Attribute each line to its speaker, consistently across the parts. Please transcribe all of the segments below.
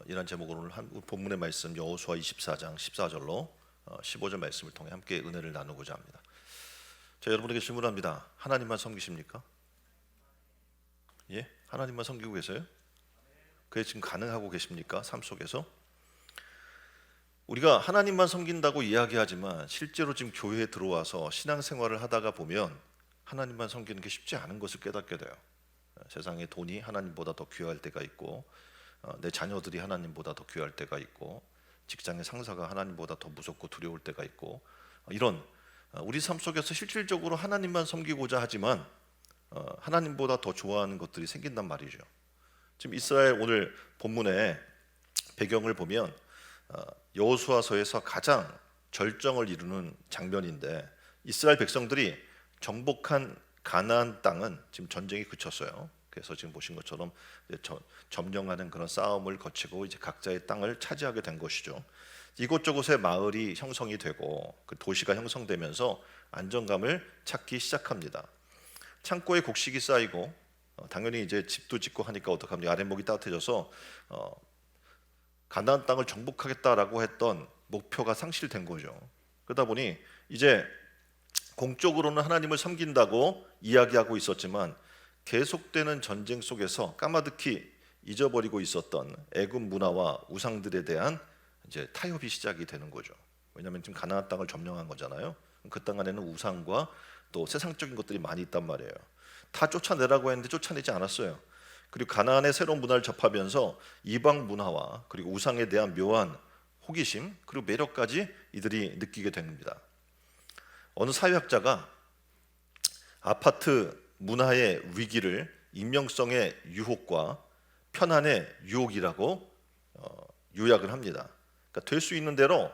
Speaker 1: 이런 제목으로 오늘 본문의 말씀 여호수아 24장 14절로 15절 말씀을 통해 함께 은혜를 나누고자 합니다. 자, 여러분에게 질문합니다. 하나님만 섬기십니까? 예? 하나님만 섬기고 계세요? 그게 지금 가능하고 계십니까? 삶 속에서? 우리가 하나님만 섬긴다고 이야기하지만 실제로 지금 교회에 들어와서 신앙생활을 하다가 보면 하나님만 섬기는 게 쉽지 않은 것을 깨닫게 돼요. 세상에 돈이 하나님보다 더 귀할 때가 있고, 내 자녀들이 하나님보다 더 귀할 때가 있고, 직장의 상사가 하나님보다 더 무섭고 두려울 때가 있고, 이런 우리 삶 속에서 실질적으로 하나님만 섬기고자 하지만 하나님보다 더 좋아하는 것들이 생긴단 말이죠. 지금 이스라엘 오늘 본문의 배경을 보면 여호수아서에서 가장 절정을 이루는 장면인데, 이스라엘 백성들이 정복한 가나안 땅은 지금 전쟁이 그쳤어요. 그래서 지금 보신 것처럼 점령하는 그런 싸움을 거치고 이제 각자의 땅을 차지하게 된 것이죠. 이곳저곳에 마을이 형성이 되고 그 도시가 형성되면서 안정감을 찾기 시작합니다. 창고에 곡식이 쌓이고 당연히 이제 집도 짓고 하니까 어떡합니까? 아랫목이 따뜻해져서 가나안 땅을 정복하겠다라고 했던 목표가 상실된 거죠. 그러다 보니 이제 공적으로는 하나님을 섬긴다고 이야기하고 있었지만 계속되는 전쟁 속에서 까마득히 잊어버리고 있었던 애굽 문화와 우상들에 대한 이제 타협이 시작이 되는 거죠. 왜냐하면 지금 가나안 땅을 점령한 거잖아요. 그 땅 안에는 우상과 또 세상적인 것들이 많이 있단 말이에요. 다 쫓아내라고 했는데 쫓아내지 않았어요. 그리고 가나안의 새로운 문화를 접하면서 이방 문화와 그리고 우상에 대한 묘한 호기심 그리고 매력까지 이들이 느끼게 됩니다. 어느 사회학자가 아파트 문화의 위기를 익명성의 유혹과 편안의 유혹이라고 요약을 합니다. 그러니까 될 수 있는 대로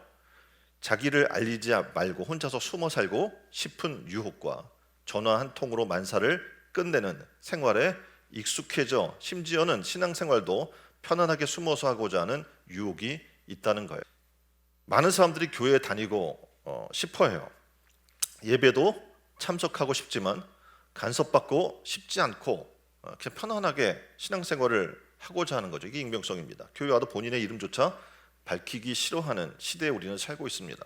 Speaker 1: 자기를 알리지 말고 혼자서 숨어 살고 싶은 유혹과 전화 한 통으로 만사를 끝내는 생활에 익숙해져 심지어는 신앙생활도 편안하게 숨어서 하고자 하는 유혹이 있다는 거예요. 많은 사람들이 교회에 다니고 싶어해요. 예배도 참석하고 싶지만 간섭받고 싶지 않고 그냥 편안하게 신앙생활을 하고자 하는 거죠. 이게 익명성입니다. 교회 와도 본인의 이름조차 밝히기 싫어하는 시대에 우리는 살고 있습니다.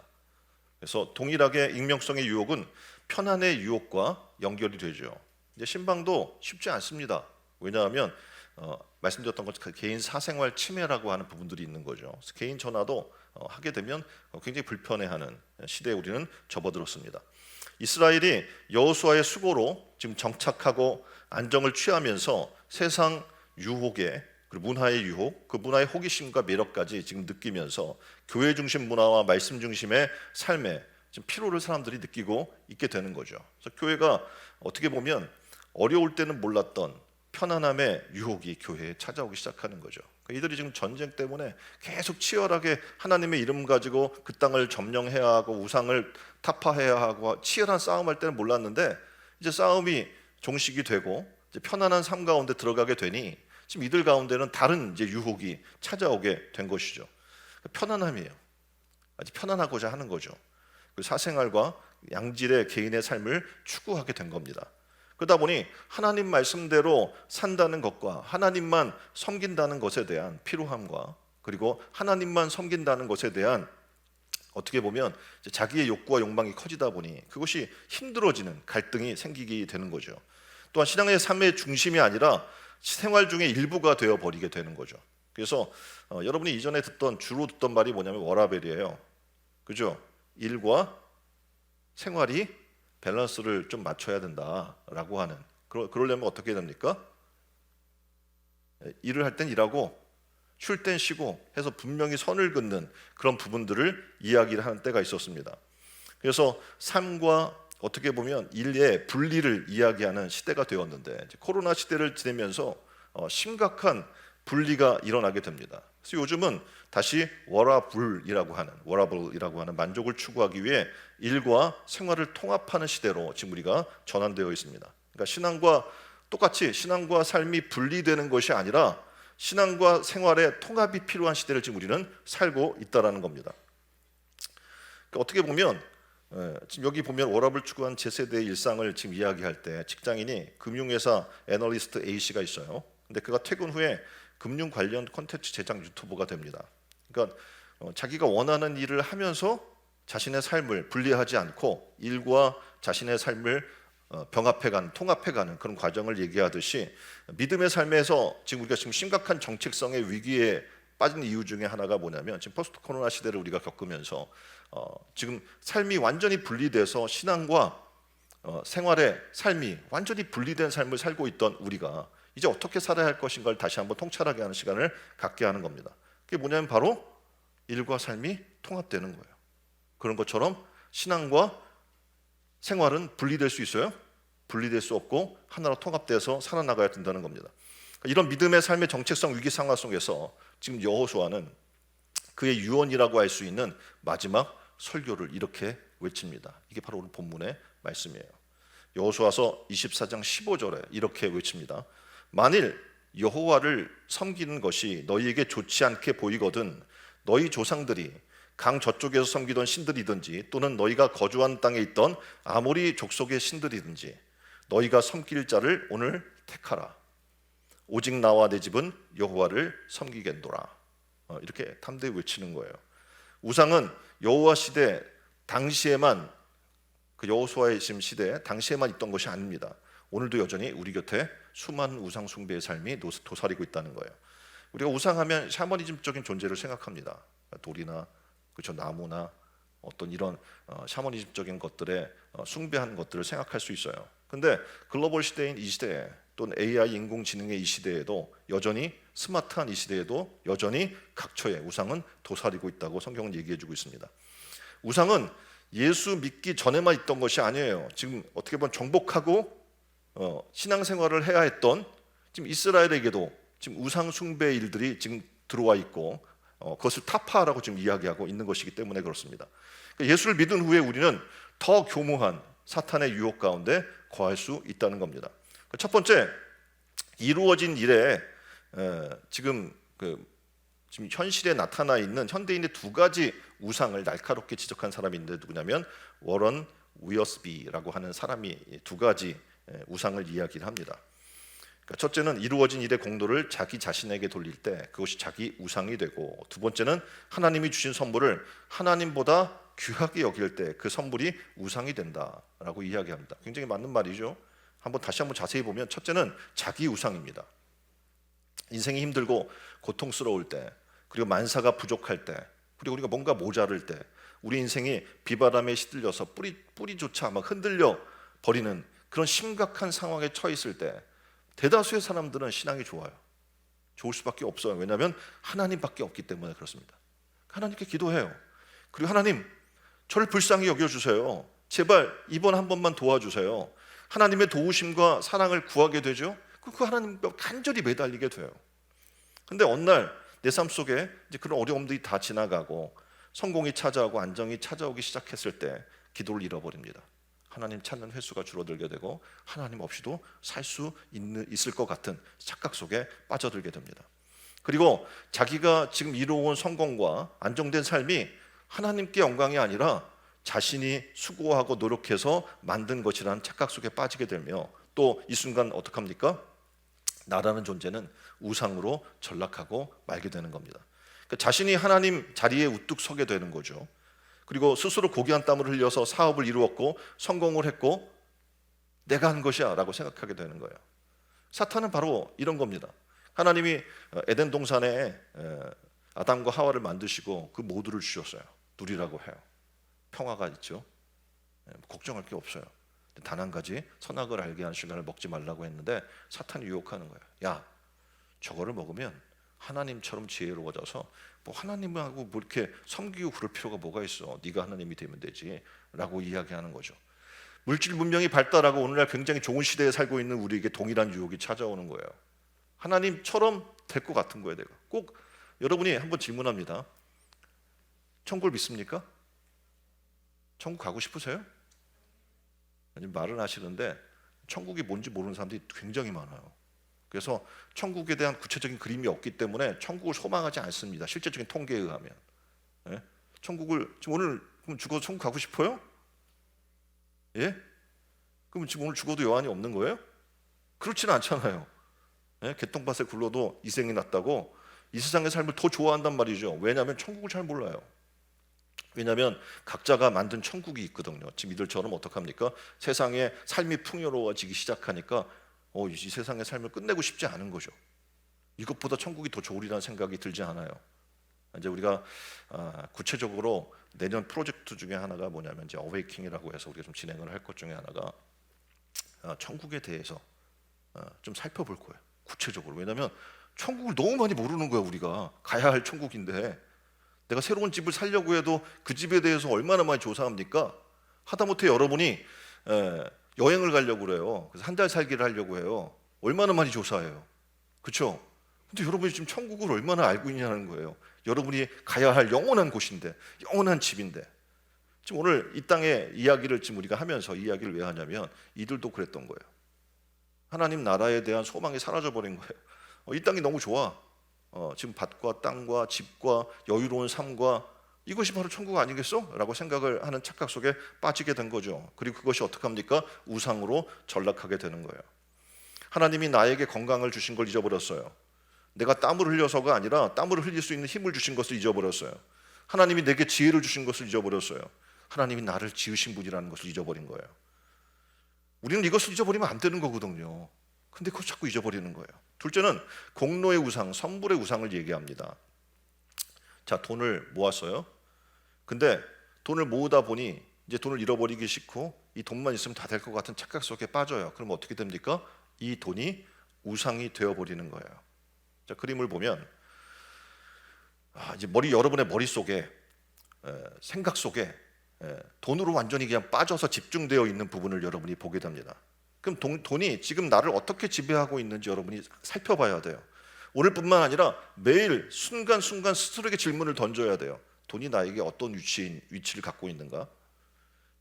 Speaker 1: 그래서 동일하게 익명성의 유혹은 편안의 유혹과 연결이 되죠. 이제 신방도 쉽지 않습니다. 왜냐하면 말씀드렸던 것처럼 개인 사생활 침해라고 하는 부분들이 있는 거죠. 그래서 개인 전화도 하게 되면 굉장히 불편해하는 시대에 우리는 접어들었습니다. 이스라엘이 여호수아의 수고로 지금 정착하고 안정을 취하면서 세상 유혹에 그리고 문화의 유혹, 그 문화의 호기심과 매력까지 지금 느끼면서 교회 중심 문화와 말씀 중심의 삶에 지금 피로를 사람들이 느끼고 있게 되는 거죠. 그래서 교회가 어떻게 보면 어려울 때는 몰랐던 편안함의 유혹이 교회에 찾아오기 시작하는 거죠. 이들이 지금 전쟁 때문에 계속 치열하게 하나님의 이름 가지고 그 땅을 점령해야 하고 우상을 타파해야 하고 치열한 싸움할 때는 몰랐는데 이제 싸움이 종식이 되고 이제 편안한 삶 가운데 들어가게 되니 지금 이들 가운데는 다른 이제 유혹이 찾아오게 된 것이죠. 편안함이에요. 아주 편안하고자 하는 거죠. 그 사생활과 양질의 개인의 삶을 추구하게 된 겁니다. 그러다 보니 하나님 말씀대로 산다는 것과 하나님만 섬긴다는 것에 대한 피로함과 그리고 하나님만 섬긴다는 것에 대한 어떻게 보면 자기의 욕구와 욕망이 커지다 보니 그것이 힘들어지는 갈등이 생기게 되는 거죠. 또한 신앙의 삶의 중심이 아니라 생활 중의 일부가 되어버리게 되는 거죠. 그래서 여러분이 이전에 주로 듣던 말이 뭐냐면 워라밸이에요. 그죠? 일과 생활이 밸런스를 좀 맞춰야 된다라고 하는 그러려면 어떻게 됩니까? 일을 할 땐 일하고 쉴 땐 쉬고 해서 분명히 선을 긋는 그런 부분들을 이야기를 하는 때가 있었습니다. 그래서 삶과 어떻게 보면 일의 분리를 이야기하는 시대가 되었는데 코로나 시대를 지내면서 심각한 분리가 일어나게 됩니다. 그래서 요즘은 다시 워라블이라고 하는 만족을 추구하기 위해 일과 생활을 통합하는 시대로 지금 우리가 전환되어 있습니다. 그러니까 신앙과 삶이 분리되는 것이 아니라 신앙과 생활의 통합이 필요한 시대를 지금 우리는 살고 있다라는 겁니다. 그러니까 어떻게 보면 지금 여기 보면 워라밸 추구한 제 세대의 일상을 지금 이야기할 때 직장인이 금융회사 애널리스트 A씨가 있어요. 근데 그가 퇴근 후에 금융 관련 콘텐츠 제작 유튜버가 됩니다. 그러니까 자기가 원하는 일을 하면서 자신의 삶을 분리하지 않고 일과 자신의 삶을 병합해가는, 통합해가는 그런 과정을 얘기하듯이, 믿음의 삶에서 지금 우리가 지금 심각한 정체성의 위기에 빠진 이유 중에 하나가 뭐냐면, 지금 포스트 코로나 시대를 우리가 겪으면서 지금 삶이 완전히 분리돼서 신앙과 생활의 삶이 완전히 분리된 삶을 살고 있던 우리가 이제 어떻게 살아야 할 것인가를 다시 한번 통찰하게 하는 시간을 갖게 하는 겁니다. 그게 뭐냐면 바로 일과 삶이 통합되는 거예요. 그런 것처럼 신앙과 생활은 분리될 수 있어요? 분리될 수 없고 하나로 통합돼서 살아나가야 된다는 겁니다. 이런 믿음의 삶의 정체성 위기 상황 속에서 지금 여호수아는 그의 유언이라고 할 수 있는 마지막 설교를 이렇게 외칩니다. 이게 바로 오늘 본문의 말씀이에요. 여호수아서 24장 15절에 이렇게 외칩니다. 만일 여호와를 섬기는 것이 너희에게 좋지 않게 보이거든 너희 조상들이 강 저쪽에서 섬기던 신들이든지 또는 너희가 거주한 땅에 있던 아모리 족속의 신들이든지 너희가 섬길 자를 오늘 택하라. 오직 나와 내 집은 여호와를 섬기겠노라. 이렇게 담대히 외치는 거예요. 우상은 여호와 시대 당시에만, 그 여호수아의 시대 당시에만 있던 것이 아닙니다. 오늘도 여전히 우리 곁에 수많은 우상 숭배의 삶이 도사리고 있다는 거예요. 우리가 우상하면 샤머니즘적인 존재를 생각합니다. 돌이나 그렇죠, 나무나 어떤 이런 샤머니즘적인 것들에 숭배하는 것들을 생각할 수 있어요. 근데 글로벌 시대인 이 시대에, 또는 AI 인공지능의 이 시대에도 여전히, 스마트한 이 시대에도 여전히 각처에 우상은 도사리고 있다고 성경은 얘기해주고 있습니다. 우상은 예수 믿기 전에만 있던 것이 아니에요. 지금 어떻게 보면 정복하고 신앙생활을 해야 했던 지금 이스라엘에게도 지금 우상 숭배 일들이 지금 들어와 있고 그것을 타파라고 지금 이야기하고 있는 것이기 때문에 그렇습니다. 예수를 믿은 후에 우리는 더 교묘한 사탄의 유혹 가운데 거할 수 있다는 겁니다. 첫 번째, 이루어진 일에 지금 현실에 나타나 있는 현대인의 두 가지 우상을 날카롭게 지적한 사람이 있는데 누구냐면 워런 위어스비라고 하는 사람이 두 가지 우상을 이야기를 합니다. 첫째는 이루어진 일의 공로를 자기 자신에게 돌릴 때 그것이 자기 우상이 되고, 두 번째는 하나님이 주신 선물을 하나님보다 귀하게 여길 때 그 선물이 우상이 된다라고 이야기합니다. 굉장히 맞는 말이죠. 다시 한번 자세히 보면 첫째는 자기 우상입니다. 인생이 힘들고 고통스러울 때, 그리고 만사가 부족할 때, 그리고 우리가 뭔가 모자랄 때, 우리 인생이 비바람에 시들려서 뿌리조차 막 흔들려 버리는 그런 심각한 상황에 처해 있을 때 대다수의 사람들은 신앙이 좋아요. 좋을 수밖에 없어요. 왜냐하면 하나님밖에 없기 때문에 그렇습니다. 하나님께 기도해요. 그리고 하나님, 저를 불쌍히 여겨주세요. 제발 이번 한 번만 도와주세요. 하나님의 도우심과 사랑을 구하게 되죠. 그 하나님 간절히 매달리게 돼요. 근데 어느 날 내 삶 속에 이제 그런 어려움들이 다 지나가고 성공이 찾아오고 안정이 찾아오기 시작했을 때 기도를 잃어버립니다. 하나님 찾는 횟수가 줄어들게 되고 하나님 없이도 살 수 있을 것 같은 착각 속에 빠져들게 됩니다. 그리고 자기가 지금 이루어온 성공과 안정된 삶이 하나님께 영광이 아니라 자신이 수고하고 노력해서 만든 것이라는 착각 속에 빠지게 되며, 또 이 순간 어떡합니까? 나라는 존재는 우상으로 전락하고 말게 되는 겁니다. 그러니까 자신이 하나님 자리에 우뚝 서게 되는 거죠. 그리고 스스로 고귀한 땀을 흘려서 사업을 이루었고 성공을 했고 내가 한 것이야 라고 생각하게 되는 거예요. 사탄은 바로 이런 겁니다. 하나님이 에덴 동산에 아담과 하와를 만드시고 그 모두를 주셨어요. 누리라고 해요. 평화가 있죠. 걱정할 게 없어요. 단 한 가지, 선악을 알게 하는 시간을 먹지 말라고 했는데 사탄이 유혹하는 거예요. 야, 저거를 먹으면 하나님처럼 지혜로워져서 뭐 하나님하고 뭐 이렇게 섬기고 그럴 필요가 뭐가 있어. 네가 하나님이 되면 되지 라고 이야기하는 거죠. 물질 문명이 발달하고 오늘날 굉장히 좋은 시대에 살고 있는 우리에게 동일한 유혹이 찾아오는 거예요. 하나님처럼 될 것 같은 거예요. 내가 꼭 여러분이 한번 질문합니다. 천국을 믿습니까? 천국 가고 싶으세요? 말은 하시는데 천국이 뭔지 모르는 사람들이 굉장히 많아요. 그래서 천국에 대한 구체적인 그림이 없기 때문에 천국을 소망하지 않습니다. 실제적인 통계에 의하면. 천국을 지금 오늘 죽어서 천국 가고 싶어요? 예? 그럼 지금 오늘 죽어도 여한이 없는 거예요? 그렇지는 않잖아요. 예? 개똥밭에 굴러도 이생이 낫다고 이 세상의 삶을 더 좋아한단 말이죠. 왜냐하면 천국을 잘 몰라요. 왜냐하면 각자가 만든 천국이 있거든요. 지금 이들처럼 어떡합니까? 세상에 삶이 풍요로워지기 시작하니까 이 세상의 삶을 끝내고 싶지 않은 거죠. 이것보다 천국이 더 좋으리라는 생각이 들지 않아요. 이제 우리가 구체적으로 내년 프로젝트 중에 하나가 뭐냐면 이제 어웨이킹이라고 해서 우리가 좀 진행을 할 것 중에 하나가 천국에 대해서 좀 살펴볼 거예요. 구체적으로. 왜냐하면 천국을 너무 많이 모르는 거야. 우리가 가야 할 천국인데 내가 새로운 집을 살려고 해도 그 집에 대해서 얼마나 많이 조사합니까? 하다못해 여러분이 여행을 가려고 그래요. 그래서 한 달 살기를 하려고 해요. 얼마나 많이 조사해요. 그렇죠? 근데 여러분이 지금 천국을 얼마나 알고 있냐는 거예요. 여러분이 가야 할 영원한 곳인데, 영원한 집인데. 지금 오늘 이 땅의 이야기를 지금 우리가 하면서 이 이야기를 왜 하냐면 이들도 그랬던 거예요. 하나님 나라에 대한 소망이 사라져 버린 거예요. 이 땅이 너무 좋아. 지금 밭과 땅과 집과 여유로운 삶과 이것이 바로 천국 아니겠어? 라고 생각을 하는 착각 속에 빠지게 된 거죠. 그리고 그것이 어떡합니까? 우상으로 전락하게 되는 거예요. 하나님이 나에게 건강을 주신 걸 잊어버렸어요. 내가 땀을 흘려서가 아니라 땀을 흘릴 수 있는 힘을 주신 것을 잊어버렸어요. 하나님이 내게 지혜를 주신 것을 잊어버렸어요. 하나님이 나를 지으신 분이라는 것을 잊어버린 거예요. 우리는 이것을 잊어버리면 안 되는 거거든요. 근데 그걸 자꾸 잊어버리는 거예요. 둘째는 공로의 우상, 선불의 우상을 얘기합니다. 자, 돈을 모았어요. 근데 돈을 모으다 보니 이제 돈을 잃어버리기 싫고 이 돈만 있으면 다 될 것 같은 착각 속에 빠져요. 그럼 어떻게 됩니까? 이 돈이 우상이 되어버리는 거예요. 자, 그림을 보면 이제 여러분의 머릿속에 생각 속에 돈으로 완전히 그냥 빠져서 집중되어 있는 부분을 여러분이 보게 됩니다. 그럼 돈이 지금 나를 어떻게 지배하고 있는지 여러분이 살펴봐야 돼요. 오늘뿐만 아니라 매일 순간순간 스스로에게 질문을 던져야 돼요. 돈이 나에게 어떤 위치를 갖고 있는가?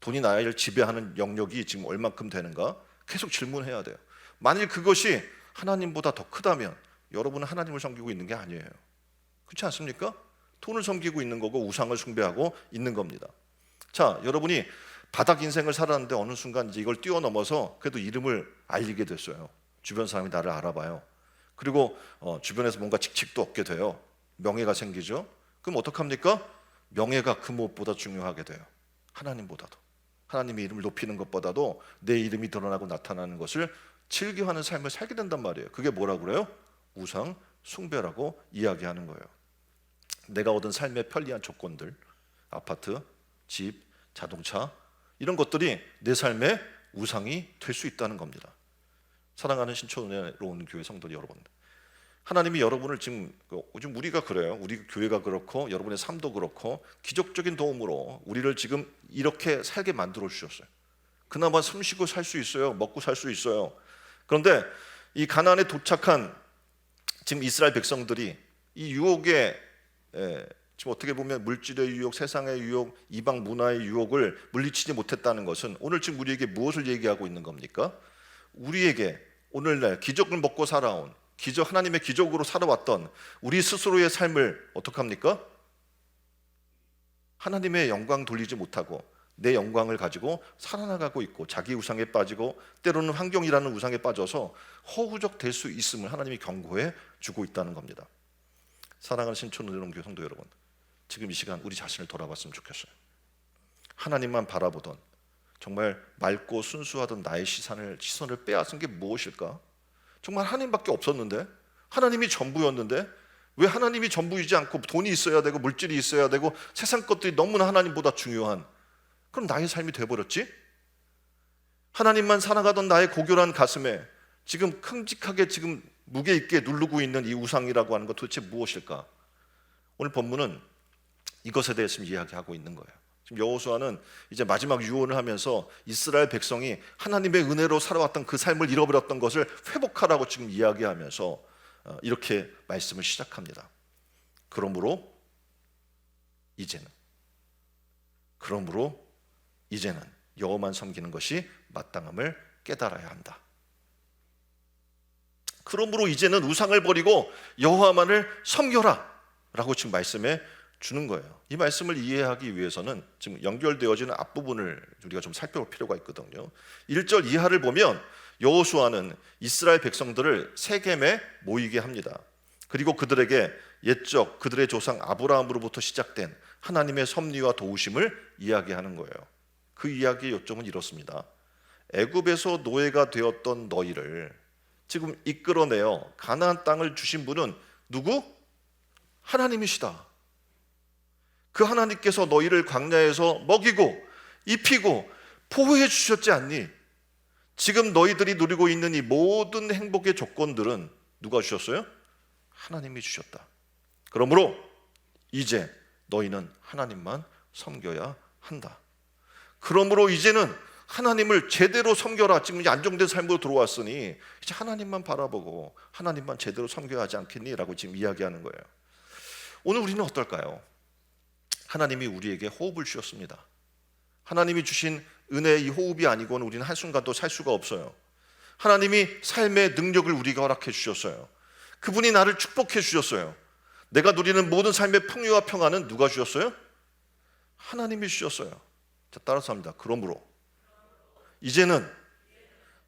Speaker 1: 돈이 나를 지배하는 영역이 지금 얼만큼 되는가? 계속 질문해야 돼요. 만일 그것이 하나님보다 더 크다면 여러분은 하나님을 섬기고 있는 게 아니에요. 그렇지 않습니까? 돈을 섬기고 있는 거고 우상을 숭배하고 있는 겁니다. 자, 여러분이 바닥 인생을 살았는데 어느 순간 이제 이걸 뛰어넘어서 그래도 이름을 알리게 됐어요. 주변 사람이 나를 알아봐요. 그리고 주변에서 뭔가 직책도 얻게 돼요. 명예가 생기죠. 그럼 어떡합니까? 명예가 그 무엇보다 중요하게 돼요. 하나님보다도. 하나님의 이름을 높이는 것보다도 내 이름이 드러나고 나타나는 것을 즐겨하는 삶을 살게 된단 말이에요. 그게 뭐라고 그래요? 우상 숭배라고 이야기하는 거예요. 내가 얻은 삶의 편리한 조건들, 아파트, 집, 자동차 이런 것들이 내 삶의 우상이 될 수 있다는 겁니다. 사랑하는 신촌은혜로운 교회 성도 여러분, 하나님이 여러분을 지금 우리가 그래요. 우리 교회가 그렇고 여러분의 삶도 그렇고 기적적인 도움으로 우리를 지금 이렇게 살게 만들어 주셨어요. 그나마 숨쉬고 살 수 있어요. 먹고 살 수 있어요. 그런데 이 가나안에 도착한 지금 이스라엘 백성들이 이 유혹에 지금 어떻게 보면 물질의 유혹, 세상의 유혹, 이방 문화의 유혹을 물리치지 못했다는 것은 오늘 지금 우리에게 무엇을 얘기하고 있는 겁니까? 우리에게 오늘날 기적을 먹고 살아온 하나님의 기적으로 살아왔던 우리 스스로의 삶을 어떡합니까? 하나님의 영광 돌리지 못하고 내 영광을 가지고 살아나가고 있고 자기 우상에 빠지고 때로는 환경이라는 우상에 빠져서 허우적 될 수 있음을 하나님이 경고해 주고 있다는 겁니다. 사랑하는 신촌은혜로운 교회 성도 여러분, 지금 이 시간 우리 자신을 돌아봤으면 좋겠어요. 하나님만 바라보던 정말 맑고 순수하던 나의 시선을 빼앗은 게 무엇일까? 정말 하나님밖에 없었는데, 하나님이 전부였는데 왜 하나님이 전부이지 않고 돈이 있어야 되고 물질이 있어야 되고 세상 것들이 너무나 하나님보다 중요한 그럼 나의 삶이 돼버렸지? 하나님만 살아가던 나의 고결한 가슴에 지금 큼직하게 지금 무게 있게 누르고 있는 이 우상이라고 하는 것 도대체 무엇일까? 오늘 본문은 이것에 대해서 이야기하고 있는 거예요. 지금 여호수아는 이제 마지막 유언을 하면서 이스라엘 백성이 하나님의 은혜로 살아왔던 그 삶을 잃어버렸던 것을 회복하라고 지금 이야기하면서 이렇게 말씀을 시작합니다. 그러므로 이제는 여호와만 섬기는 것이 마땅함을 깨달아야 한다. 그러므로 이제는 우상을 버리고 여호와만을 섬겨라 라고 지금 말씀해 주는 거예요. 이 말씀을 이해하기 위해서는 지금 연결되어지는 앞부분을 우리가 좀 살펴볼 필요가 있거든요. 1절 이하를 보면 여호수아는 이스라엘 백성들을 세겜에 모이게 합니다. 그리고 그들에게 옛적 그들의 조상 아브라함으로부터 시작된 하나님의 섭리와 도우심을 이야기하는 거예요. 그 이야기의 요점은 이렇습니다. 애굽에서 노예가 되었던 너희를 지금 이끌어내어 가나안 땅을 주신 분은 누구? 하나님이시다. 그 하나님께서 너희를 광야에서 먹이고 입히고 보호해 주셨지 않니? 지금 너희들이 누리고 있는 이 모든 행복의 조건들은 누가 주셨어요? 하나님이 주셨다. 그러므로 이제 너희는 하나님만 섬겨야 한다. 그러므로 이제는 하나님을 제대로 섬겨라. 지금 이제 안정된 삶으로 들어왔으니 이제 하나님만 바라보고 하나님만 제대로 섬겨야 하지 않겠니? 라고 지금 이야기하는 거예요. 오늘 우리는 어떨까요? 하나님이 우리에게 호흡을 주셨습니다. 하나님이 주신 은혜의 이 호흡이 아니고는 우리는 한순간도 살 수가 없어요. 하나님이 삶의 능력을 우리가 허락해 주셨어요. 그분이 나를 축복해 주셨어요. 내가 누리는 모든 삶의 풍요와 평안은 누가 주셨어요? 하나님이 주셨어요. 자, 따라서 합니다. 그러므로 이제는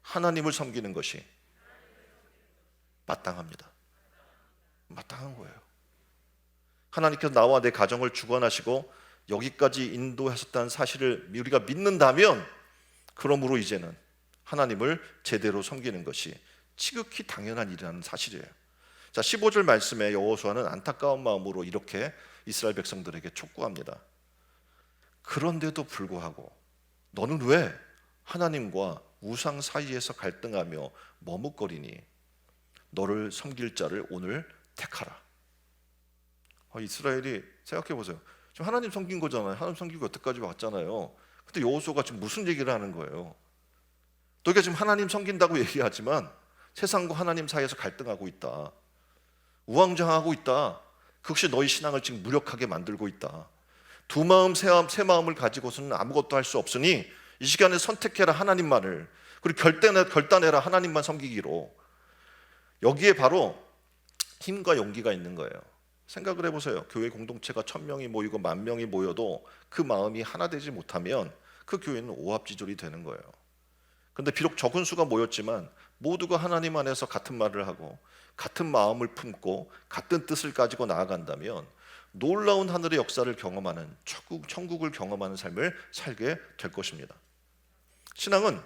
Speaker 1: 하나님을 섬기는 것이 마땅합니다. 마땅한 거예요. 하나님께서 나와 내 가정을 주관하시고 여기까지 인도하셨다는 사실을 우리가 믿는다면, 그러므로 이제는 하나님을 제대로 섬기는 것이 지극히 당연한 일이라는 사실이에요. 자, 15절 말씀에 여호수아는 안타까운 마음으로 이렇게 이스라엘 백성들에게 촉구합니다. 그런데도 불구하고 너는 왜 하나님과 우상 사이에서 갈등하며 머뭇거리니? 너를 섬길 자를 오늘 택하라. 이스라엘이 생각해 보세요. 지금 하나님 섬긴 거잖아요. 하나님 섬기고 여태까지 왔잖아요. 근데 여호수아가 지금 무슨 얘기를 하는 거예요? 너희가 지금 하나님 섬긴다고 얘기하지만 세상과 하나님 사이에서 갈등하고 있다. 우왕좌왕하고 있다. 그것이 너희 신앙을 지금 무력하게 만들고 있다. 두 마음 세 마음을 가지고서는 아무것도 할 수 없으니 이 시간에 선택해라, 하나님만을. 그리고 결단해라, 하나님만 섬기기로. 여기에 바로 힘과 용기가 있는 거예요. 생각을 해보세요. 교회 공동체가 1000명이 모이고 10,000명이 모여도 그 마음이 하나 되지 못하면 그 교회는 오합지졸이 되는 거예요. 그런데 비록 적은 수가 모였지만 모두가 하나님 안에서 같은 말을 하고 같은 마음을 품고 같은 뜻을 가지고 나아간다면 놀라운 하늘의 역사를 경험하는, 천국을 경험하는 삶을 살게 될 것입니다. 신앙은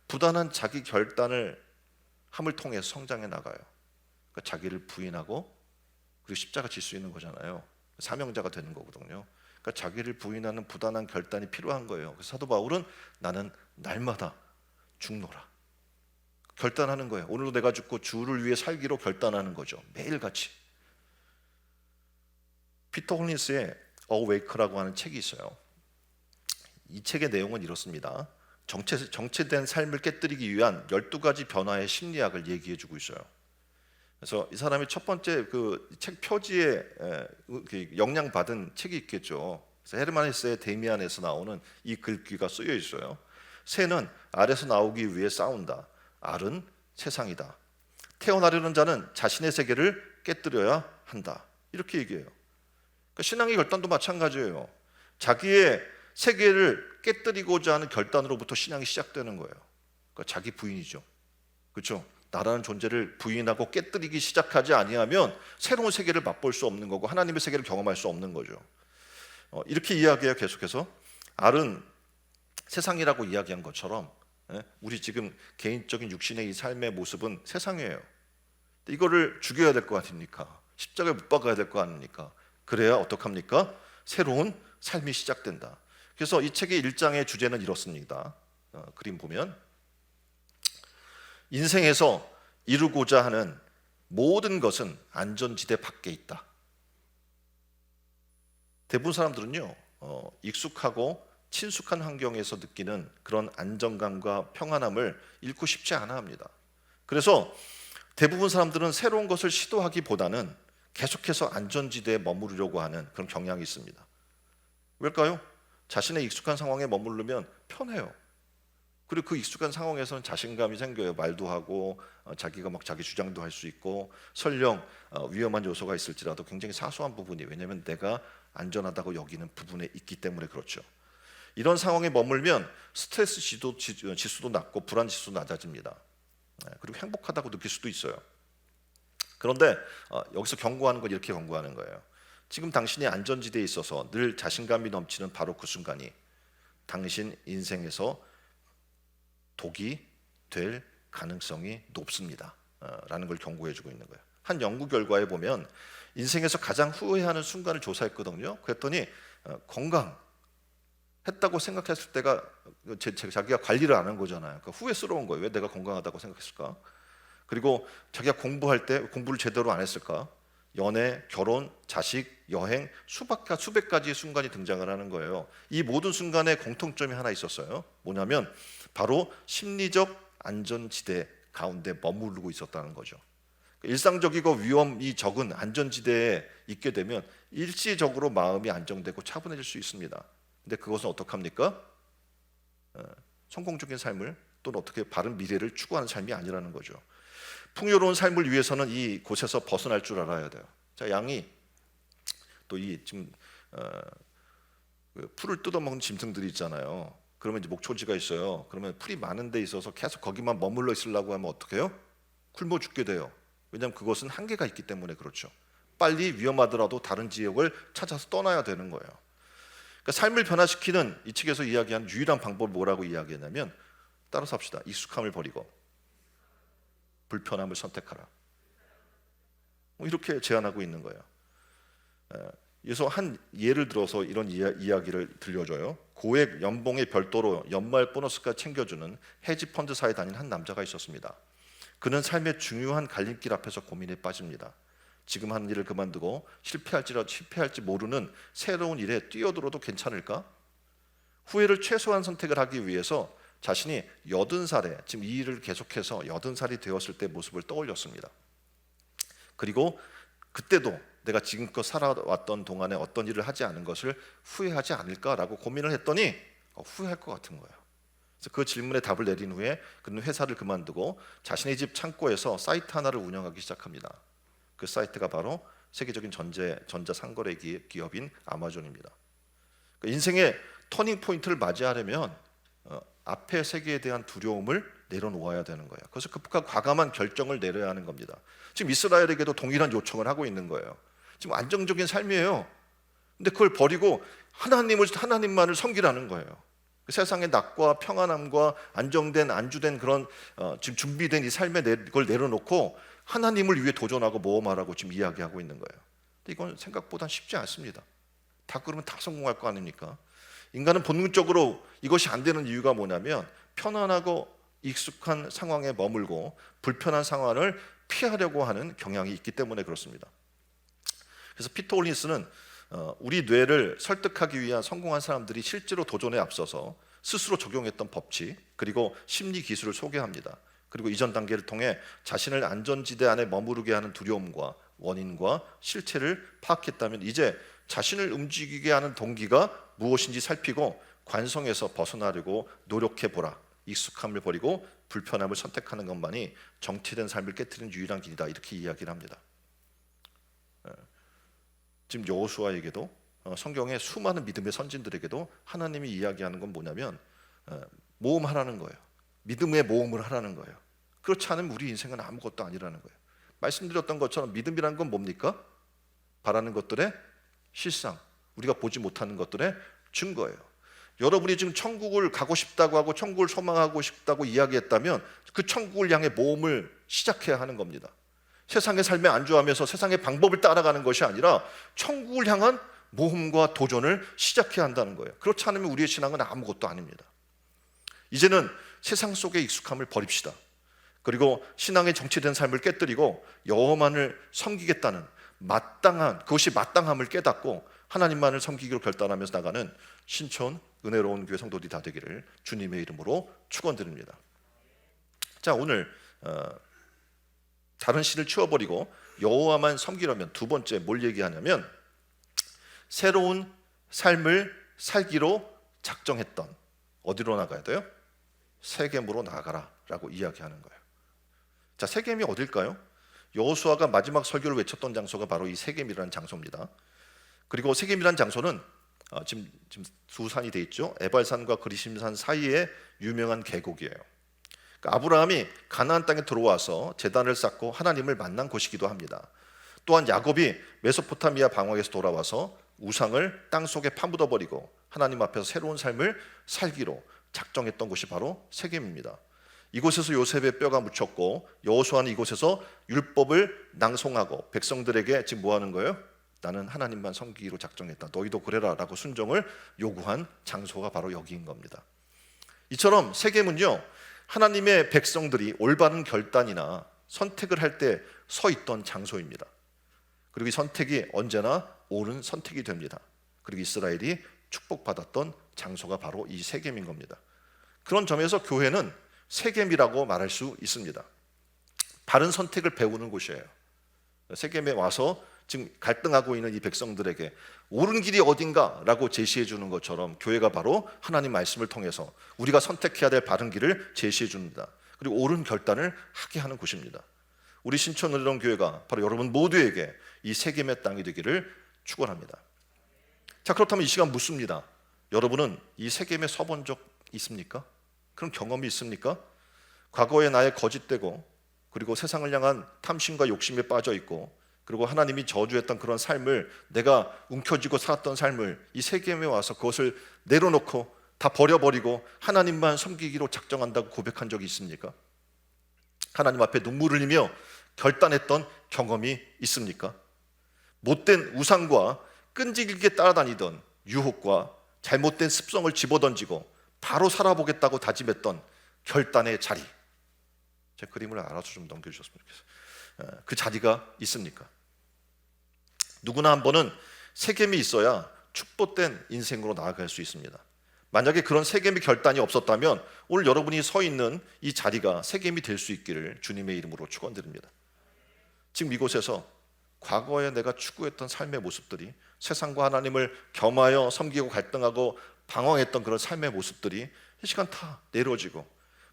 Speaker 1: 부단한 자기 결단을 함을 통해 성장해 나가요. 그러니까 자기를 부인하고 그리고 십자가 질 수 있는 거잖아요. 사명자가 되는 거거든요. 그러니까 자기를 부인하는 부단한 결단이 필요한 거예요. 그래서 사도 바울은 나는 날마다 죽노라 결단하는 거예요. 오늘도 내가 죽고 주를 위해 살기로 결단하는 거죠. 매일같이. 피터 홀린스의 어웨이크라고 하는 책이 있어요. 이 책의 내용은 이렇습니다. 정체된 삶을 깨뜨리기 위한 12가지 변화의 심리학을 얘기해주고 있어요. 그래서 이 사람이 첫 번째 그 책 표지에 영향받은 책이 있겠죠. 그래서 헤르만 헤세의 데미안에서 나오는 이 글귀가 쓰여 있어요. 새는 알에서 나오기 위해 싸운다. 알은 세상이다. 태어나려는 자는 자신의 세계를 깨뜨려야 한다. 이렇게 얘기해요. 그러니까 신앙의 결단도 마찬가지예요. 자기의 세계를 깨뜨리고자 하는 결단으로부터 신앙이 시작되는 거예요. 그러니까 자기 부인이죠. 그렇죠? 나라는 존재를 부인하고 깨뜨리기 시작하지 아니하면 새로운 세계를 맛볼 수 없는 거고 하나님의 세계를 경험할 수 없는 거죠. 이렇게 이야기해요. 계속해서 알은 세상이라고 이야기한 것처럼 우리 지금 개인적인 육신의 이 삶의 모습은 세상이에요. 이거를 죽여야 될 거 아닙니까? 십자가에 못 박아야 될 거 아닙니까? 그래야 어떡합니까? 새로운 삶이 시작된다. 그래서 이 책의 1장의 주제는 이렇습니다. 그림 보면 인생에서 이루고자 하는 모든 것은 안전지대 밖에 있다. 대부분 사람들은요, 익숙하고 친숙한 환경에서 느끼는 그런 안정감과 평안함을 잃고 싶지 않아 합니다. 그래서 대부분 사람들은 새로운 것을 시도하기보다는 계속해서 안전지대에 머무르려고 하는 그런 경향이 있습니다. 왜일까요? 자신의 익숙한 상황에 머무르면 편해요. 그리고 그 익숙한 상황에서는 자신감이 생겨요. 말도 하고 자기가 막 자기 주장도 할 수 있고 설령 위험한 요소가 있을지라도 굉장히 사소한 부분이, 왜냐하면 내가 안전하다고 여기는 부분에 있기 때문에 그렇죠. 이런 상황에 머물면 스트레스 지수도 낮고 불안 지수도 낮아집니다. 그리고 행복하다고 느낄 수도 있어요. 그런데 여기서 경고하는 건 이렇게 경고하는 거예요. 지금 당신이 안전지대에 있어서 늘 자신감이 넘치는 바로 그 순간이 당신 인생에서 독이 될 가능성이 높습니다. 라는 걸 경고해주고 있는 거예요. 한 연구 결과에 보면 인생에서 가장 후회하는 순간을 조사했거든요. 그랬더니 건강했다고 생각했을 때가 자기가 관리를 안 한 거잖아요. 그러니까 후회스러운 거예요. 왜 내가 건강하다고 생각했을까? 그리고 자기가 공부할 때 공부를 제대로 안 했을까? 연애, 결혼, 자식, 여행, 수백 가지의 순간이 등장을 하는 거예요. 이 모든 순간에 공통점이 하나 있었어요. 뭐냐면 바로 심리적 안전지대 가운데 머무르고 있었다는 거죠. 일상적이고 위험이 적은 안전지대에 있게 되면 일시적으로 마음이 안정되고 차분해질 수 있습니다. 근데 그것은 어떡합니까? 성공적인 삶을 또는 어떻게 바른 미래를 추구하는 삶이 아니라는 거죠. 풍요로운 삶을 위해서는 이 곳에서 벗어날 줄 알아야 돼요. 자, 양이 또 이 지금 풀을 뜯어먹는 짐승들이 있잖아요. 그러면 이제 목초지가 있어요. 그러면 풀이 많은 데 있어서 계속 거기만 머물러 있으려고 하면 어떻게 해요? 굶어 죽게 돼요. 왜냐하면 그것은 한계가 있기 때문에 그렇죠. 빨리 위험하더라도 다른 지역을 찾아서 떠나야 되는 거예요. 그러니까 삶을 변화시키는 이 책에서 이야기한 유일한 방법을 뭐라고 이야기했냐면 따라서 합시다. 익숙함을 버리고 불편함을 선택하라. 이렇게 제안하고 있는 거예요. 그래서 한 예를 들어서 이런 이야기를 들려줘요. 고액 연봉에 별도로 연말 보너스까지 챙겨주는 헤지펀드사에 다닌 한 남자가 있었습니다. 그는 삶의 중요한 갈림길 앞에서 고민에 빠집니다. 지금 하는 일을 그만두고 실패할지 모르는 새로운 일에 뛰어들어도 괜찮을까? 후회를 최소한 선택을 하기 위해서 자신이 80살에 지금 이 일을 계속해서 80살이 되었을 때 모습을 떠올렸습니다. 그리고 그때도 내가 지금껏 살아왔던 동안에 어떤 일을 하지 않은 것을 후회하지 않을까라고 고민을 했더니 후회할 것 같은 거예요. 그래서 그 질문에 답을 내린 후에 그는 회사를 그만두고 자신의 집 창고에서 사이트 하나를 운영하기 시작합니다. 그 사이트가 바로 세계적인 전자 상거래 기업인 아마존입니다. 인생의 터닝 포인트를 맞이하려면 앞의 세계에 대한 두려움을 내려놓아야 되는 거예요. 그래서 급한 과감한 결정을 내려야 하는 겁니다. 지금 이스라엘에게도 동일한 요청을 하고 있는 거예요. 지금 안정적인 삶이에요. 근데 그걸 버리고 하나님만을 섬기라는 거예요. 세상의 낙과 평안함과 안주된 그런 지금 준비된 이 삶에 그걸 내려놓고 하나님을 위해 도전하고 모험하라고 지금 이야기하고 있는 거예요. 근데 이건 생각보다 쉽지 않습니다. 다 그러면 다 성공할 거 아닙니까? 인간은 본능적으로 이것이 안 되는 이유가 뭐냐면 편안하고 익숙한 상황에 머물고 불편한 상황을 피하려고 하는 경향이 있기 때문에 그렇습니다. 그래서 피터 홀린스는 우리 뇌를 설득하기 위한 성공한 사람들이 실제로 도전에 앞서서 스스로 적용했던 법칙 그리고 심리 기술을 소개합니다. 그리고 이전 단계를 통해 자신을 안전지대 안에 머무르게 하는 두려움과 원인과 실체를 파악했다면 이제 자신을 움직이게 하는 동기가 무엇인지 살피고 관성에서 벗어나려고 노력해보라. 익숙함을 버리고 불편함을 선택하는 것만이 정체된 삶을 깨트리는 유일한 길이다. 이렇게 이야기를 합니다. 지금 여호수아에게도 성경의 수많은 믿음의 선진들에게도 하나님이 이야기하는 건 뭐냐면 모험하라는 거예요. 믿음의 모험을 하라는 거예요. 그렇지 않으면 우리 인생은 아무것도 아니라는 거예요. 말씀드렸던 것처럼 믿음이라는 건 뭡니까? 바라는 것들의 실상, 우리가 보지 못하는 것들의 증거예요. 여러분이 지금 천국을 가고 싶다고 하고 천국을 소망하고 싶다고 이야기했다면 그 천국을 향해 모험을 시작해야 하는 겁니다. 세상의 삶에 안주하면서 세상의 방법을 따라가는 것이 아니라 천국을 향한 모험과 도전을 시작해야 한다는 거예요. 그렇지 않으면 우리의 신앙은 아무것도 아닙니다. 이제는 세상 속의 익숙함을 버립시다. 그리고 신앙의 정체된 삶을 깨뜨리고 여호와만을 섬기겠다는 그것이 마땅함을 깨닫고 하나님만을 섬기기로 결단하면서 나가는 신촌 은혜로운 교회 성도들이 다 되기를 주님의 이름으로 축원드립니다. 자, 오늘 다른 신을 치워버리고 여호와만 섬기려면 두 번째 뭘 얘기하냐면 새로운 삶을 살기로 작정했던 어디로 나가야 돼요? 세겜으로 나가라 라고 이야기하는 거예요. 자, 세겜이 어딜까요? 여호수아가 마지막 설교를 외쳤던 장소가 바로 이 세겜이라는 장소입니다. 그리고 세겜이라는 장소는 지금 두 산이 돼 있죠. 에발산과 그리심산 사이에 유명한 계곡이에요. 그러니까 아브라함이 가나안 땅에 들어와서 제단을 쌓고 하나님을 만난 곳이기도 합니다. 또한 야곱이 메소포타미아 방황에서 돌아와서 우상을 땅속에 파묻어 버리고 하나님 앞에서 새로운 삶을 살기로 작정했던 곳이 바로 세겜입니다. 이곳에서 요셉의 뼈가 묻혔고 여호수아는 이곳에서 율법을 낭송하고 백성들에게 지금 뭐 하는 거예요? 나는 하나님만 섬기기로 작정했다. 너희도 그래라 라고 순종을 요구한 장소가 바로 여기인 겁니다. 이처럼 세겜은요, 하나님의 백성들이 올바른 결단이나 선택을 할 때 서 있던 장소입니다. 그리고 이 선택이 언제나 옳은 선택이 됩니다. 그리고 이스라엘이 축복받았던 장소가 바로 이 세겜인 겁니다. 그런 점에서 교회는 세겜이라고 말할 수 있습니다. 바른 선택을 배우는 곳이에요. 세겜에 와서 지금 갈등하고 있는 이 백성들에게 옳은 길이 어딘가라고 제시해 주는 것처럼 교회가 바로 하나님 말씀을 통해서 우리가 선택해야 될 바른 길을 제시해 줍니다. 그리고 옳은 결단을 하게 하는 곳입니다. 우리 신촌의료원 교회가 바로 여러분 모두에게 이 세겜의 땅이 되기를 축원합니다. 자, 그렇다면 이 시간 묻습니다. 여러분은 이 세겜에 서본 적 있습니까? 그런 경험이 있습니까? 과거에 나의 거짓되고 그리고 세상을 향한 탐심과 욕심에 빠져 있고 그리고 하나님이 저주했던 그런 삶을 내가 움켜쥐고 살았던 삶을 이 세겜에 와서 그것을 내려놓고 다 버려버리고 하나님만 섬기기로 작정한다고 고백한 적이 있습니까? 하나님 앞에 눈물을 흘리며 결단했던 경험이 있습니까? 못된 우상과 끈질기게 따라다니던 유혹과 잘못된 습성을 집어던지고 바로 살아보겠다고 다짐했던 결단의 자리, 제 그림을 알아서 좀 넘겨주셨으면 좋겠어요. 그 자리가 있습니까? 누구나 한 번은 세겜이 있어야 축복된 인생으로 나아갈 수 있습니다. 만약에 그런 세겜의 결단이 없었다면 오늘 여러분이 서 있는 이 자리가 세겜이 될 수 있기를 주님의 이름으로 축원드립니다. 지금 이곳에서 과거에 내가 추구했던 삶의 모습들이, 세상과 하나님을 겸하여 섬기고 갈등하고 방황했던 그런 삶의 모습들이 이 시간 다 내려지고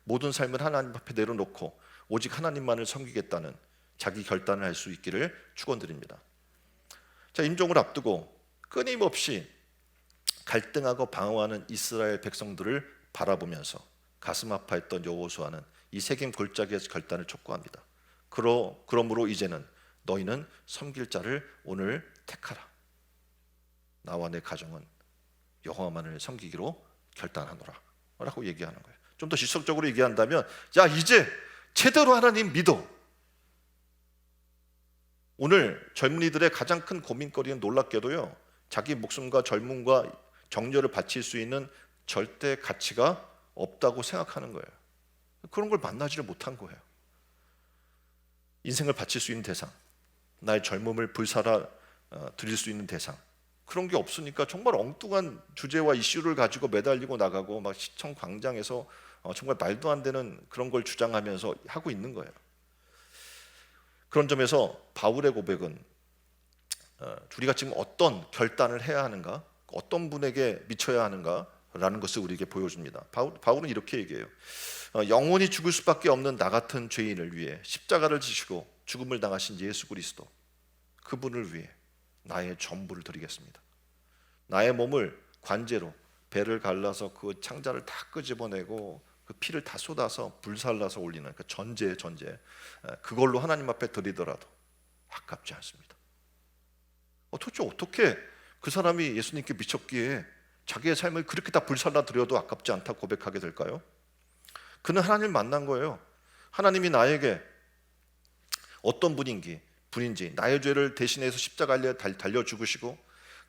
Speaker 1: 모든 삶을 하나님 앞에 내려놓고 오직 하나님만을 섬기겠다는 자기 결단을 할 수 있기를 축원드립니다. 자, 임종을 앞두고 끊임없이 갈등하고 방황하는 이스라엘 백성들을 바라보면서 가슴 아파했던 여호수아는 이 세겜 골짜기에서 결단을 촉구합니다. 그러므로 이제는 너희는 섬길 자를 오늘 택하라. 나와 내 가정은 여호와만을 섬기기로 결단하노라 라고 얘기하는 거예요. 좀 더 지속적으로 얘기한다면, 야, 이제 제대로 하나님 믿어. 오늘 젊은이들의 가장 큰 고민거리는 놀랍게도요, 자기 목숨과 젊음과 정열을 바칠 수 있는 절대 가치가 없다고 생각하는 거예요. 그런 걸 만나지를 못한 거예요. 인생을 바칠 수 있는 대상, 나의 젊음을 불살아 드릴 수 있는 대상, 그런 게 없으니까 정말 엉뚱한 주제와 이슈를 가지고 매달리고 나가고 막 시청 광장에서 정말 말도 안 되는 그런 걸 주장하면서 하고 있는 거예요. 그런 점에서 바울의 고백은 우리가 지금 어떤 결단을 해야 하는가, 어떤 분에게 미쳐야 하는가라는 것을 우리에게 보여줍니다. 바울은 이렇게 얘기해요. 영원히 죽을 수밖에 없는 나 같은 죄인을 위해 십자가를 지시고 죽음을 당하신 예수 그리스도, 그분을 위해 나의 전부를 드리겠습니다. 나의 몸을 관제로 배를 갈라서 그 창자를 다 끄집어내고 그 피를 다 쏟아서 불살라서 올리는 그 전제 그걸로 하나님 앞에 드리더라도 아깝지 않습니다. 도대체 어떻게 그 사람이 예수님께 미쳤기에 자기의 삶을 그렇게 다 불살라 드려도 아깝지 않다고 고백하게 될까요? 그는 하나님을 만난 거예요. 하나님이 나에게 어떤 분인지 나의 죄를 대신해서 십자가에 달려 죽으시고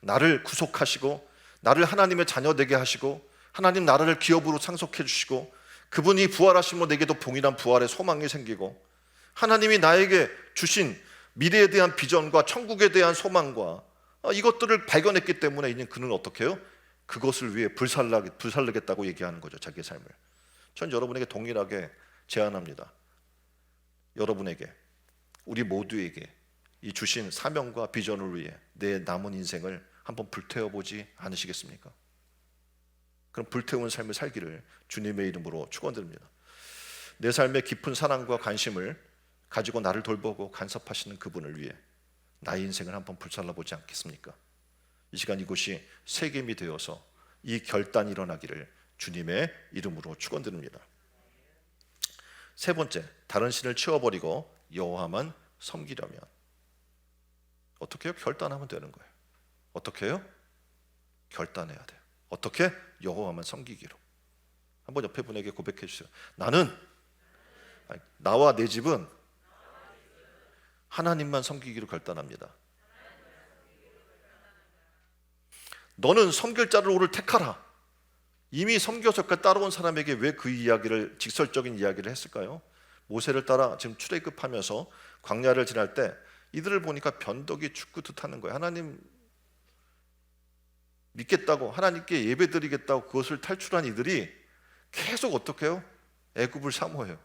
Speaker 1: 나를 구속하시고 나를 하나님의 자녀 되게 하시고 하나님 나라를 기업으로 상속해 주시고 그분이 부활하시면 내게도 동일한 부활의 소망이 생기고 하나님이 나에게 주신 미래에 대한 비전과 천국에 대한 소망과 이것들을 발견했기 때문에 이제 그는 어떻게 해요? 그것을 위해 불살르겠다고 얘기하는 거죠. 자기의 삶을. 전 여러분에게 동일하게 제안합니다. 여러분에게, 우리 모두에게 이 주신 사명과 비전을 위해 내 남은 인생을 한번 불태워보지 않으시겠습니까? 그럼 불태운 삶을 살기를 주님의 이름으로 축원드립니다. 내 삶의 깊은 사랑과 관심을 가지고 나를 돌보고 간섭하시는 그분을 위해 나의 인생을 한번 불살라보지 않겠습니까? 이 시간 이곳이 세겜이 되어서 이 결단이 일어나기를 주님의 이름으로 축원드립니다. 세 번째, 다른 신을 치워버리고 여호와만 섬기려면 어떻게 해요? 결단하면 되는 거예요. 어떻게 해요? 결단해야 돼요. 어떻게? 여호와만 섬기기로. 한번 옆에 분에게 고백해 주세요. 나와 내 집은 하나님만 섬기기로 결단합니다. 너는 섬길 자를 오늘 택하라. 이미 섬겨서 따라온 사람에게 왜 그 이야기를, 직설적인 이야기를 했을까요? 모세를 따라 지금 출애굽하면서 광야를 지날 때 이들을 보니까 변덕이 죽구듯 하는 거예요. 하나님 믿겠다고, 하나님께 예배드리겠다고 그것을 탈출한 이들이 계속 어떻게 해요? 애굽을 사모해요.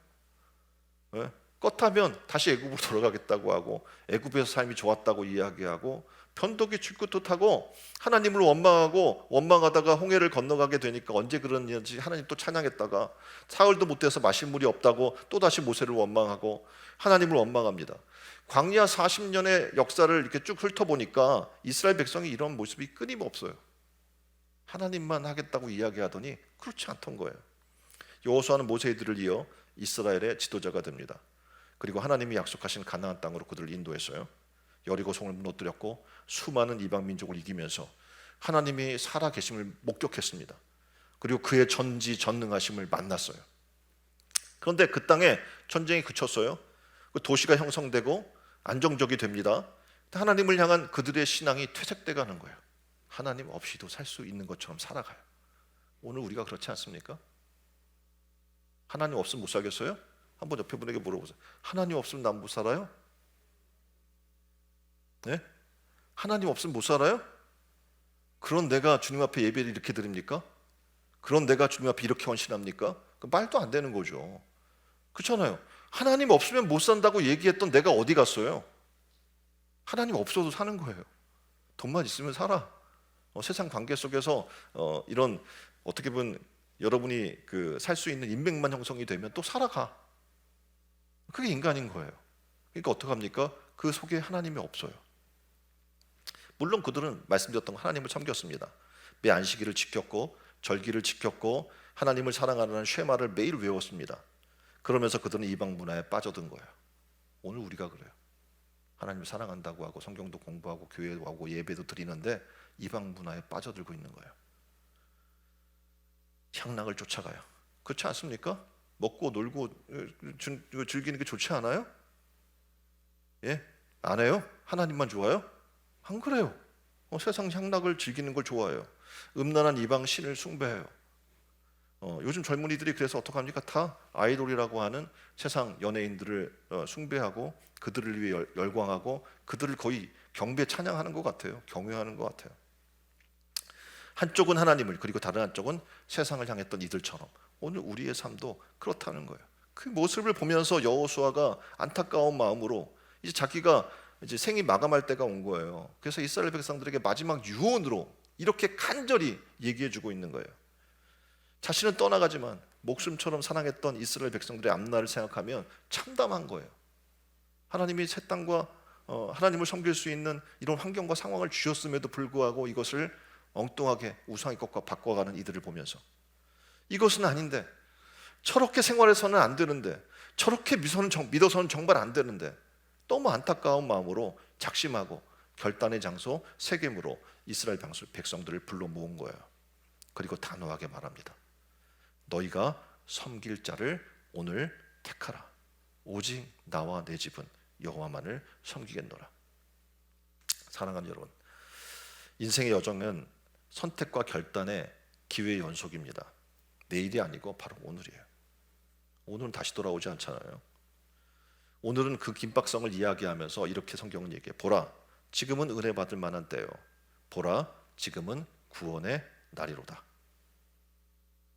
Speaker 1: 네? 껐하면 다시 애굽으로 돌아가겠다고 하고, 애굽에서 삶이 좋았다고 이야기하고, 변덕이 죽구듯하고 하나님을 원망하다가 홍해를 건너가게 되니까 언제 그러는지 하나님 또 찬양했다가 사흘도 못 돼서 마실 물이 없다고 또 다시 모세를 원망하고 하나님을 원망합니다. 광야 40년의 역사를 이렇게 쭉 훑어보니까 이스라엘 백성이 이런 모습이 끊임없어요. 하나님만 하겠다고 이야기하더니 그렇지 않던 거예요. 여호수아는 모세들을 이어 이스라엘의 지도자가 됩니다. 그리고 하나님이 약속하신 가나안 땅으로 그들을 인도했어요. 여리고성을 무너뜨렸고 수많은 이방 민족을 이기면서 하나님이 살아 계심을 목격했습니다. 그리고 그의 전지전능하심을 만났어요. 그런데 그 땅에 전쟁이 그쳤어요. 그 도시가 형성되고 안정적이 됩니다. 하나님을 향한 그들의 신앙이 퇴색돼 가는 거예요. 하나님 없이도 살 수 있는 것처럼 살아가요. 오늘 우리가 그렇지 않습니까? 하나님 없으면 못 살겠어요? 한번 옆에 분에게 물어보세요. 하나님 없으면 난 못 살아요? 네? 하나님 없으면 못 살아요? 그런 내가 주님 앞에 예배를 이렇게 드립니까? 그런 내가 주님 앞에 이렇게 헌신합니까? 말도 안 되는 거죠. 그렇잖아요. 하나님 없으면 못 산다고 얘기했던 내가 어디 갔어요? 하나님 없어도 사는 거예요. 돈만 있으면 살아. 세상 관계 속에서 이런 어떻게 보면 여러분이 살 수 있는 인맥만 형성이 되면 또 살아가. 그게 인간인 거예요. 그러니까 어떡합니까? 그 속에 하나님이 없어요. 물론 그들은 말씀드렸던 하나님을 섬겼습니다. 매 안식일을 지켰고 절기를 지켰고 하나님을 사랑하는 쉐마를 매일 외웠습니다. 그러면서 그들은 이방 문화에 빠져든 거예요. 오늘 우리가 그래요. 하나님을 사랑한다고 하고 성경도 공부하고 교회도 가고 예배도 드리는데 이방 문화에 빠져들고 있는 거예요. 향락을 쫓아가요. 그렇지 않습니까? 먹고 놀고 즐기는 게 좋지 않아요? 예? 안 해요? 하나님만 좋아요? 안 그래요. 세상 향락을 즐기는 걸 좋아해요. 음란한 이방 신을 숭배해요. 요즘 젊은이들이 그래서 어떡합니까? 다 아이돌이라고 하는 세상 연예인들을 숭배하고 그들을 위해 열광하고 그들을 거의 경배 찬양하는 것 같아요. 경외하는 것 같아요. 한쪽은 하나님을, 그리고 다른 한쪽은 세상을 향했던 이들처럼 오늘 우리의 삶도 그렇다는 거예요. 그 모습을 보면서 여호수아가 안타까운 마음으로 이제 자기가 이제 생이 마감할 때가 온 거예요. 그래서 이스라엘 백성들에게 마지막 유언으로 이렇게 간절히 얘기해주고 있는 거예요. 자신은 떠나가지만 목숨처럼 사랑했던 이스라엘 백성들의 앞날을 생각하면 참담한 거예요. 하나님이 새 땅과 하나님을 섬길 수 있는 이런 환경과 상황을 주셨음에도 불구하고 이것을 엉뚱하게 우상의 것과 바꿔가는 이들을 보면서 이것은 아닌데, 저렇게 생활해서는 안 되는데, 저렇게 믿어서는 정말 안 되는데, 너무 안타까운 마음으로 작심하고 결단의 장소 세겜으로 이스라엘 백성들을 불러 모은 거예요. 그리고 단호하게 말합니다. 너희가 섬길 자를 오늘 택하라. 오직 나와 내 집은 여호와만을 섬기겠노라. 사랑하는 여러분, 인생의 여정은 선택과 결단의 기회의 연속입니다. 내일이 아니고 바로 오늘이에요. 오늘은 다시 돌아오지 않잖아요. 오늘은 그 긴박성을 이야기하면서 이렇게 성경은 얘기해. 보라, 지금은 은혜 받을 만한 때요. 보라, 지금은 구원의 날이로다.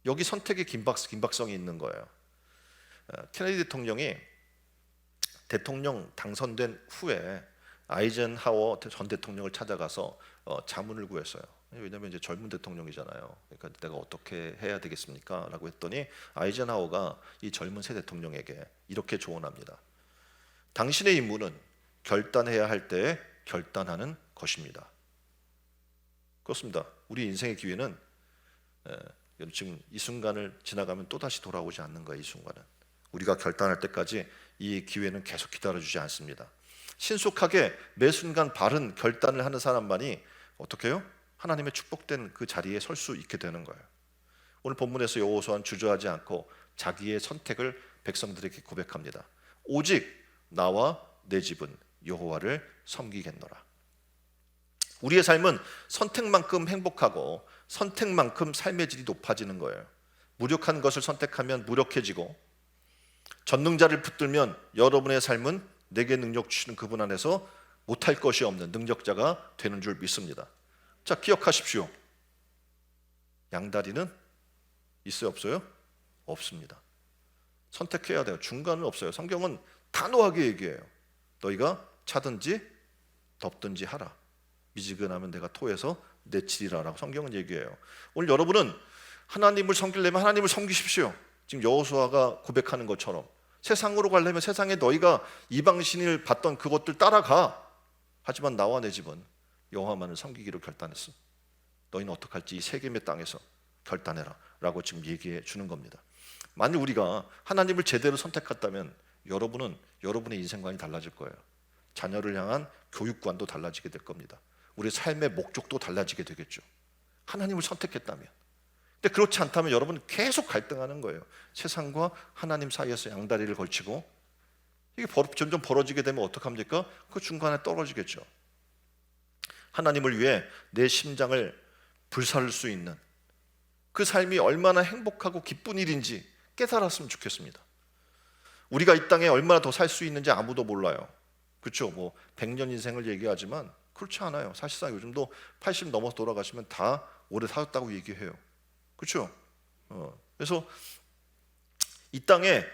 Speaker 1: 여기 선택의 긴박성이 있는 거예요. 케네디 대통령이 대통령 당선된 후에 아이젠하워 전 대통령을 찾아가서 자문을 구했어요. 왜냐하면 이제 젊은 대통령이잖아요. 그러니까 내가 어떻게 해야 되겠습니까? 라고 했더니 아이젠하워가 이 젊은 새 대통령에게 이렇게 조언합니다. 당신의 임무는 결단해야 할 때에 결단하는 것입니다. 그렇습니다. 우리 인생의 기회는 지금 이 순간을 지나가면 또다시 돌아오지 않는 거예요. 이 순간은 우리가 결단할 때까지 이 기회는 계속 기다려주지 않습니다. 신속하게 매 순간 바른 결단을 하는 사람만이 어떻게 해요? 하나님의 축복된 그 자리에 설 수 있게 되는 거예요. 오늘 본문에서 여호수아는 주저하지 않고 자기의 선택을 백성들에게 고백합니다. 오직 나와 내 집은 여호와를 섬기겠노라. 우리의 삶은 선택만큼 행복하고 선택만큼 삶의 질이 높아지는 거예요. 무력한 것을 선택하면 무력해지고, 전능자를 붙들면 여러분의 삶은 내게 능력 주시는 그분 안에서 못할 것이 없는 능력자가 되는 줄 믿습니다. 자, 기억하십시오. 양다리는 있어요, 없어요? 없습니다. 선택해야 돼요. 중간은 없어요. 성경은 단호하게 얘기해요. 너희가 차든지 덮든지 하라. 미지근하면 내가 토해서 내치리라 라고 성경은 얘기해요. 오늘 여러분은 하나님을 섬기려면 하나님을 섬기십시오. 지금 여호수아가 고백하는 것처럼 세상으로 가려면 세상에 너희가 이방신을 받던 그것들 따라가. 하지만 나와 내 집은 여호와만을 섬기기로 결단했어. 너희는 어떡할지 이 세겜의 땅에서 결단해라 라고 지금 얘기해 주는 겁니다. 만일 우리가 하나님을 제대로 선택했다면 여러분은 여러분의 인생관이 달라질 거예요. 자녀를 향한 교육관도 달라지게 될 겁니다. 우리 삶의 목적도 달라지게 되겠죠. 하나님을 선택했다면. 근데 그렇지 않다면 여러분은 계속 갈등하는 거예요. 세상과 하나님 사이에서 양다리를 걸치고, 이게 점점 벌어지게 되면 어떡합니까? 그 중간에 떨어지겠죠. 하나님을 위해 내 심장을 불사를 수 있는 그 삶이 얼마나 행복하고 기쁜 일인지 깨달았으면 좋겠습니다. 우리가 이 땅에 얼마나 더 살 수 있는지 아무도 몰라요. 그렇죠? 뭐 100년 인생을 얘기하지만 그렇지 않아요. 사실상 요즘도 80 넘어서 돌아가시면 다 오래 사셨다고 얘기해요. 그렇죠? 그래서 이 땅에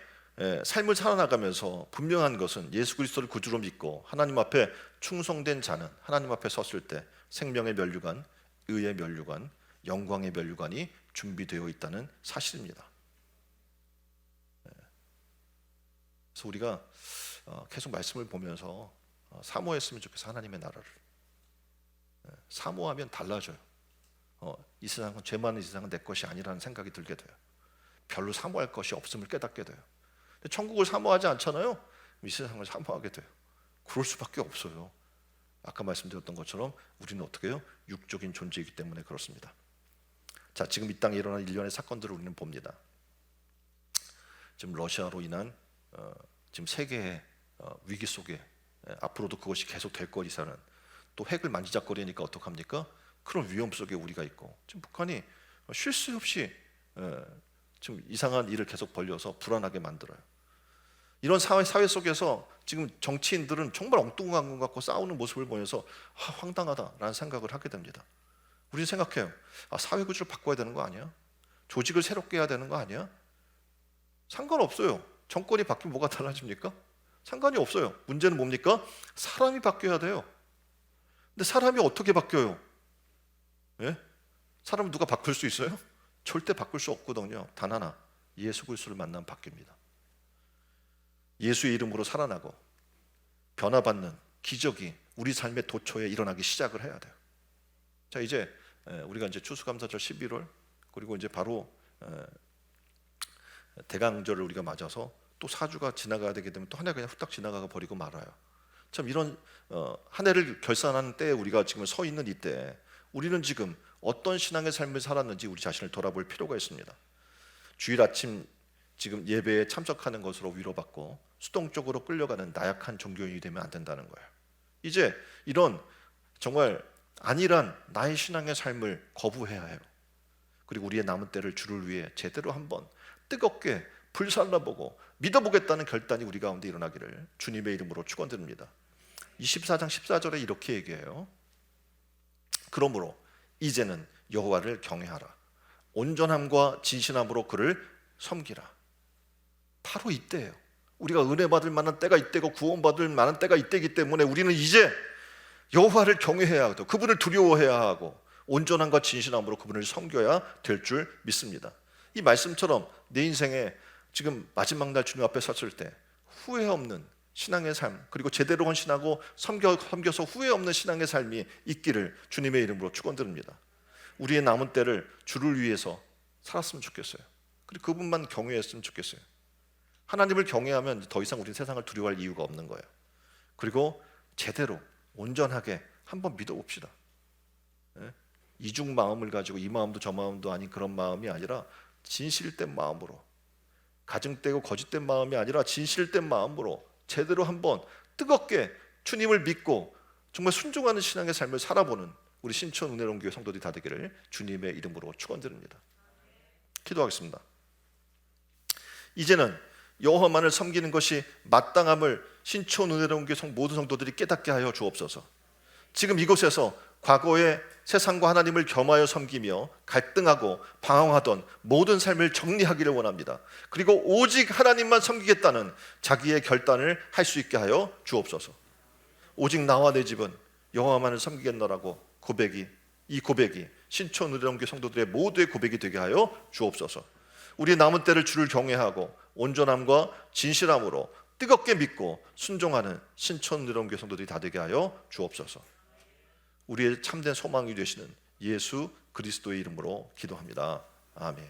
Speaker 1: 삶을 살아나가면서 분명한 것은 예수 그리스도를 구주로 믿고 하나님 앞에 충성된 자는 하나님 앞에 섰을 때 생명의 면류관, 의의 면류관, 영광의 면류관이 준비되어 있다는 사실입니다. 그래서 우리가 계속 말씀을 보면서 사모했으면 좋겠어요. 하나님의 나라를 사모하면 달라져요. 이 세상은, 죄 많은 이 세상은 내 것이 아니라는 생각이 들게 돼요. 별로 사모할 것이 없음을 깨닫게 돼요. 근데 천국을 사모하지 않잖아요. 이 세상을 사모하게 돼요. 그럴 수밖에 없어요. 아까 말씀드렸던 것처럼 우리는 어떻게 해요? 육적인 존재이기 때문에 그렇습니다. 자, 지금 이 땅에 일어난 일련의 사건들을 우리는 봅니다. 지금 러시아로 인한 지금 세계의 위기 속에 앞으로도 그것이 계속 될 거리사는, 또 핵을 만지작거리니까 어떡합니까? 그런 위험 속에 우리가 있고, 지금 북한이 쉴 새 없이 좀 이상한 일을 계속 벌려서 불안하게 만들어요. 이런 사회 속에서 지금 정치인들은 정말 엉뚱한 것 같고 싸우는 모습을 보면서 황당하다라는 생각을 하게 됩니다. 우리는 생각해요. 사회 구조를 바꿔야 되는 거 아니야? 조직을 새롭게 해야 되는 거 아니야? 상관없어요. 정권이 바뀌면 뭐가 달라집니까? 상관이 없어요. 문제는 뭡니까? 사람이 바뀌어야 돼요. 근데 사람이 어떻게 바뀌어요? 예? 사람은 누가 바꿀 수 있어요? 절대 바꿀 수 없거든요. 단 하나, 예수 그리스도를 만나면 바뀝니다. 예수의 이름으로 살아나고 변화받는 기적이 우리 삶의 도처에 일어나기 시작을 해야 돼요. 자, 이제 우리가 이제 추수감사절 11월, 그리고 이제 바로 대강절을 우리가 맞아서 또 4주가 지나가야 되게 되면 또 한 해 그냥 후딱 지나가 버리고 말아요. 참 이런 한 해를 결산하는 때에 우리가 지금 서 있는 이때, 우리는 지금 어떤 신앙의 삶을 살았는지 우리 자신을 돌아볼 필요가 있습니다. 주일 아침 지금 예배에 참석하는 것으로 위로받고 수동적으로 끌려가는 나약한 종교인이 되면 안 된다는 거예요. 이제 이런 정말 안일한 나의 신앙의 삶을 거부해야 해요. 그리고 우리의 남은 때를 주를 위해 제대로 한번 뜨겁게 불살라보고 믿어보겠다는 결단이 우리 가운데 일어나기를 주님의 이름으로 축원드립니다. 24장 14절에 이렇게 얘기해요. 그러므로 이제는 여호와를 경외하라. 온전함과 진실함으로 그를 섬기라. 바로 이때예요. 우리가 은혜 받을 만한 때가 이때고 구원받을 만한 때가 이때이기 때문에 우리는 이제 여호와를 경외해야 하고 그분을 두려워해야 하고 온전함과 진실함으로 그분을 섬겨야 될 줄 믿습니다. 이 말씀처럼 내 인생에 지금 마지막 날 주님 앞에 섰을 때 후회 없는 신앙의 삶, 그리고 제대로 한 신하고 섬겨서 후회 없는 신앙의 삶이 있기를 주님의 이름으로 축원드립니다. 우리의 남은 때를 주를 위해서 살았으면 좋겠어요. 그리고 그분만 경외했으면 좋겠어요. 하나님을 경외하면 더 이상 우리는 세상을 두려워할 이유가 없는 거예요. 그리고 제대로 온전하게 한번 믿어봅시다. 이중 마음을 가지고 이 마음도 저 마음도 아닌 그런 마음이 아니라 진실된 마음으로, 가증되고 거짓된 마음이 아니라 진실된 마음으로 제대로 한번 뜨겁게 주님을 믿고 정말 순종하는 신앙의 삶을 살아보는 우리 신촌 은혜로운 교회 성도들이 다 되기를 주님의 이름으로 축원드립니다. 기도하겠습니다. 이제는 여호와만을 섬기는 것이 마땅함을 신촌 은혜로운 교회 모든 성도들이 깨닫게 하여 주옵소서. 지금 이곳에서 과거에 세상과 하나님을 겸하여 섬기며 갈등하고 방황하던 모든 삶을 정리하기를 원합니다. 그리고 오직 하나님만 섬기겠다는 자기의 결단을 할 수 있게 하여 주옵소서. 오직 나와 내 집은 여호와만을 섬기겠노라고 이 고백이 신촌 은혜로운 교회 성도들의 모두의 고백이 되게 하여 주옵소서. 우리의 남은 때를 주를 경외하고 온전함과 진실함으로 뜨겁게 믿고 순종하는 신촌 은혜로운 교회 성도들이 다 되게 하여 주옵소서. 우리의 참된 소망이 되시는 예수 그리스도의 이름으로 기도합니다. 아멘.